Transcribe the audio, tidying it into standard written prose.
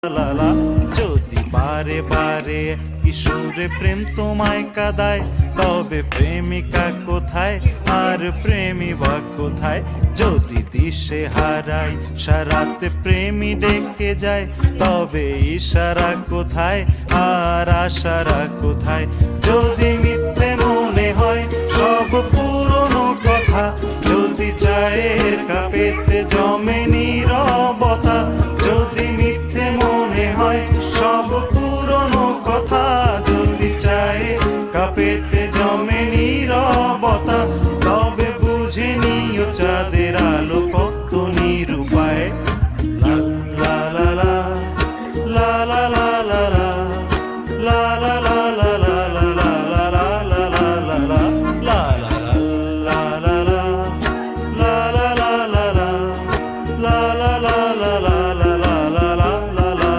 লালা যদি বারে বারে কিশোরে প্রেম তোমায় কাদায়, তবে প্রেমিকা কোথায় আর প্রেমী বা কোথায়? যদি দিশে হারাই সারাতে প্রেমী ডেকে যায়, তবে ইশারা কোথায় আর আশারা কোথায়? যদি মিথ্যে মনে হয় সব পুরনো কথা, যদি চায়ের কাপেতে জমে নীরবতা, যদি মিথ্যে মনে হয় সব পুরনো কথা, যদি চায়ের কাপেতে জমে নীরবতা, তবে বুঝে নিও চাঁদের আলো কত নিরূপায়। লা লা লা লা লা লা